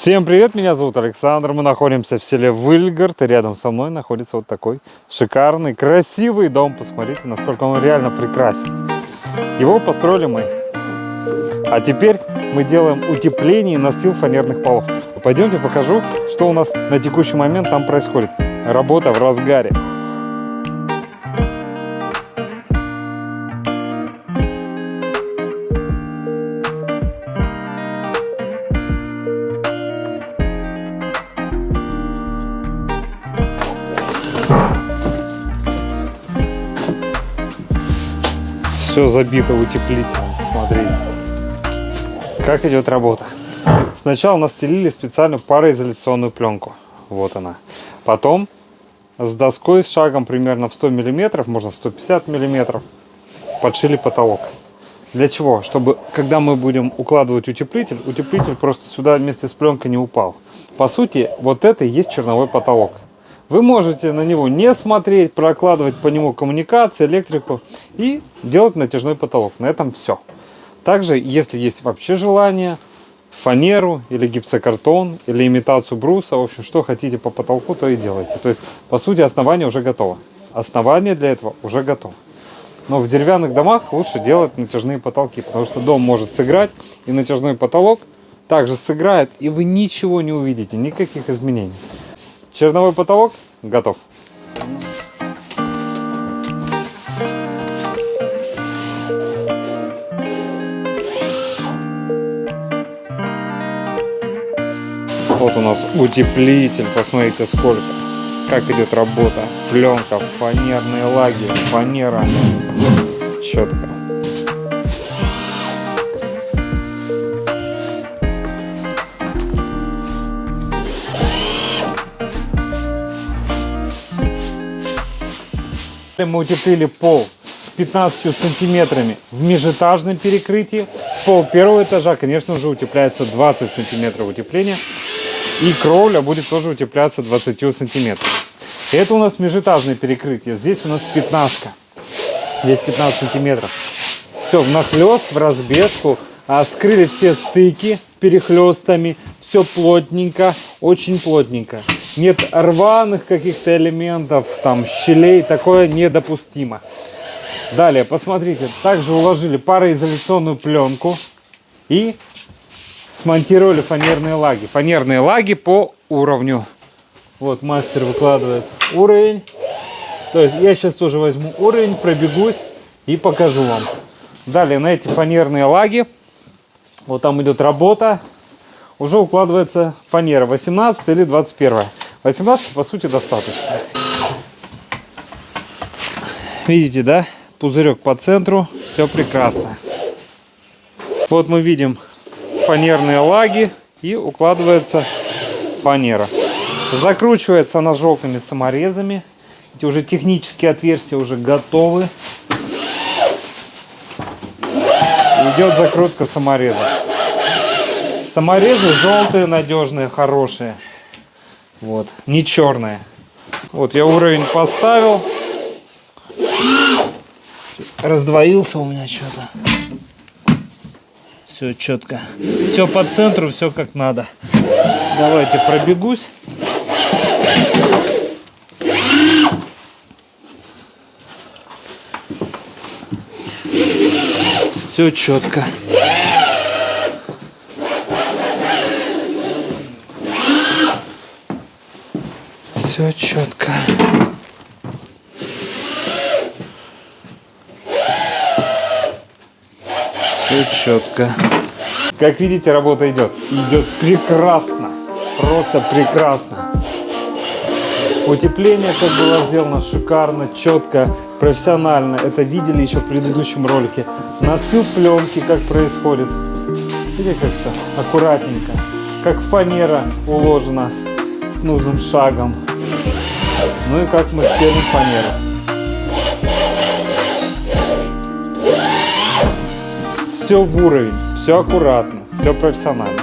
Всем привет, меня зовут Александр, мы находимся в селе Выльгард, и рядом со мной находится вот такой шикарный, красивый дом. Посмотрите, насколько он реально прекрасен. Его построили мы. А теперь мы делаем утепление и настил фанерных полов. Пойдемте покажу, что у нас на текущий момент там происходит. Работа в разгаре. Все забито утеплителем, смотрите, как идет работа. Сначала настелили специальную пароизоляционную пленку, вот она. Потом с доской с шагом примерно в 100 мм, можно 150 мм, подшили потолок. Для чего? Чтобы, когда мы будем укладывать утеплитель, утеплитель просто сюда вместе с пленкой не упал. По сути, вот это и есть черновой потолок. Вы можете на него не смотреть, прокладывать по нему коммуникации, электрику и делать натяжной потолок. На этом все. Также, если есть вообще желание, фанеру или гипсокартон, или имитацию бруса, в общем, что хотите по потолку, то и делайте. То есть, по сути, основание уже готово. Основание для этого уже готово. Но в деревянных домах лучше делать натяжные потолки, потому что дом может сыграть, и натяжной потолок также сыграет, и вы ничего не увидите, никаких изменений. Черновой потолок готов. Вот у нас утеплитель, посмотрите сколько, как идет работа. Пленка, фанерные лаги, фанера, четко. Мы утеплили пол 15 сантиметрами в межэтажном перекрытии. Пол первого этажа, конечно же, утепляется 20 сантиметров утепления. И кровля будет тоже утепляться 20 сантиметров. Это у нас межэтажное перекрытие. Здесь у нас 15. Здесь 15 сантиметров. Все внахлёст, в разбежку. Скрыли все стыки перехлестами. Все плотненько, очень плотненько. Нет рваных каких-то элементов, там щелей, такое недопустимо. Далее, посмотрите, также уложили пароизоляционную пленку и смонтировали фанерные лаги. Фанерные лаги по уровню. Вот мастер выкладывает уровень. То есть я сейчас тоже возьму уровень, пробегусь и покажу вам. Далее на эти фанерные лаги, вот там идет работа. Уже укладывается фанера 18 или 21. 18 по сути достаточно. Видите, да? Пузырек по центру. Все прекрасно. Вот мы видим фанерные лаги и укладывается фанера. Закручивается она желтыми саморезами. Эти уже технические отверстия уже готовы. Идет закрутка самореза. Саморезы желтые, надежные, хорошие. Вот, не черные. Вот я уровень поставил. Раздвоился у меня что-то. Все четко. Все по центру, все как надо. Давайте пробегусь. Все четко. Все четко. Все четко. Как видите, работа идет. Идет прекрасно. Просто прекрасно. Утепление как было сделано шикарно, четко, профессионально. Это видели еще в предыдущем ролике. Настил пленки, как происходит. Видите, как все аккуратненько. Как фанера уложена с нужным шагом. Ну и как мы стелим фанеру. Все в уровень, все аккуратно, все профессионально.